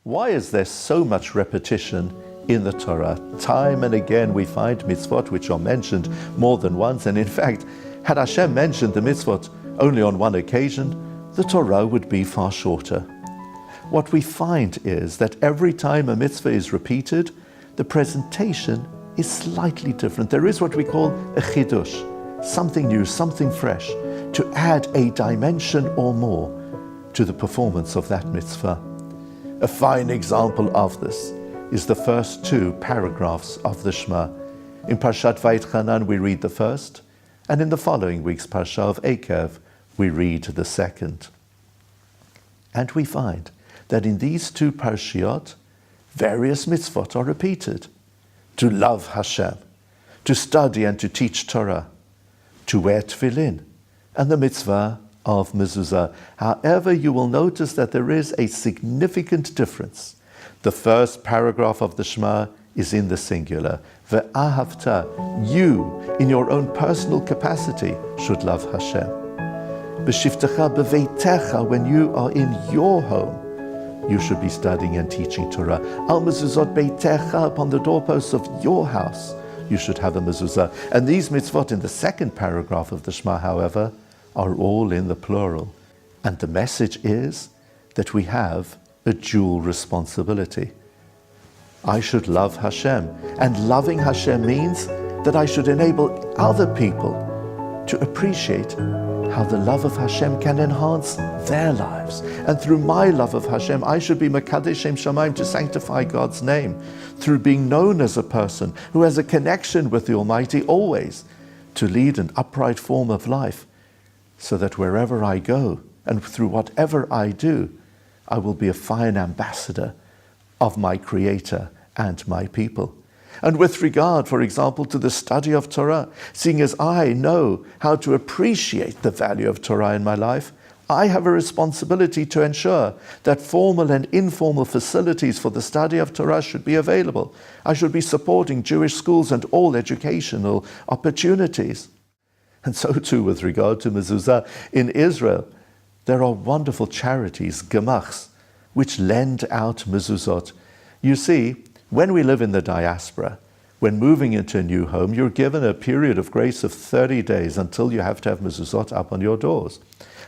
Why is there so much repetition in the Torah? Time and again we find mitzvot which are mentioned more than once, and in fact, had Hashem mentioned the mitzvot only on one occasion, the Torah would be far shorter. What we find is that every time a mitzvah is repeated, the presentation is slightly different. There is what we call a chidush, something new, something fresh, to add a dimension or more to the performance of that mitzvah. A fine example of this is the first two paragraphs of the Shema. In Parshat Vayitchanan we read the first, and in the following week's Parsha of Ekev we read the second. And we find that in these two parshiot, various mitzvot are repeated. To love Hashem, to study and to teach Torah, to wear tefillin, and the mitzvah of mezuzah. However, you will notice that there is a significant difference. The first paragraph of the Shema is in the singular. Ve'ahavta, you, in your own personal capacity, should love Hashem. B'shivtecha b'veitecha, when you are in your home, you should be studying and teaching Torah. Al mezuzot beitecha, upon the doorposts of your house, you should have a mezuzah. And these mitzvot in the second paragraph of the Shema, however, are all in the plural. And the message is that we have a dual responsibility. I should love Hashem, and loving Hashem means that I should enable other people to appreciate how the love of Hashem can enhance their lives. And through my love of Hashem, I should be Mekadesh Shem Shamayim, to sanctify God's name, through being known as a person who has a connection with the Almighty always, to lead an upright form of life, so that wherever I go and through whatever I do, I will be a fine ambassador of my Creator and my people. And with regard, for example, to the study of Torah, seeing as I know how to appreciate the value of Torah in my life, I have a responsibility to ensure that formal and informal facilities for the study of Torah should be available. I should be supporting Jewish schools and all educational opportunities. And so too with regard to mezuzah. In Israel, there are wonderful charities, gemachs, which lend out mezuzot. You see, when we live in the diaspora, when moving into a new home, you're given a period of grace of 30 days until you have to have mezuzot up on your doors.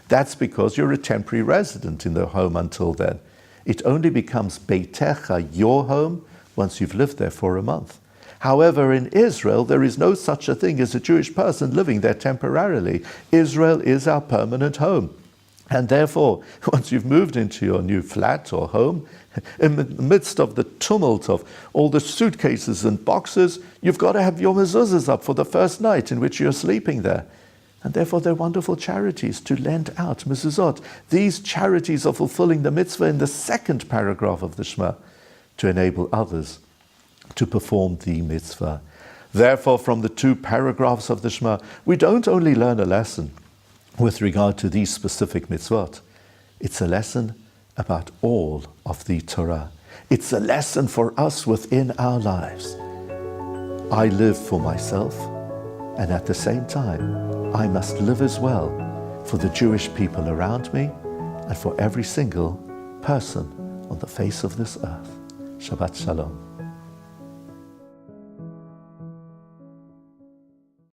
That's because you're a temporary resident in the home until then. It only becomes beitecha, your home, once you've lived there for a month. However, in Israel, there is no such a thing as a Jewish person living there temporarily. Israel is our permanent home. And therefore, once you've moved into your new flat or home, in the midst of the tumult of all the suitcases and boxes, you've got to have your mezuzahs up for the first night in which you're sleeping there. And therefore, they're wonderful charities to lend out mezuzot. These charities are fulfilling the mitzvah in the second paragraph of the Shema, to enable others to perform the mitzvah. Therefore, from the two paragraphs of the Shema, we don't only learn a lesson with regard to these specific mitzvot. It's a lesson about all of the Torah. It's a lesson for us within our lives. I live for myself, and at the same time, I must live as well for the Jewish people around me and for every single person on the face of this earth. Shabbat Shalom.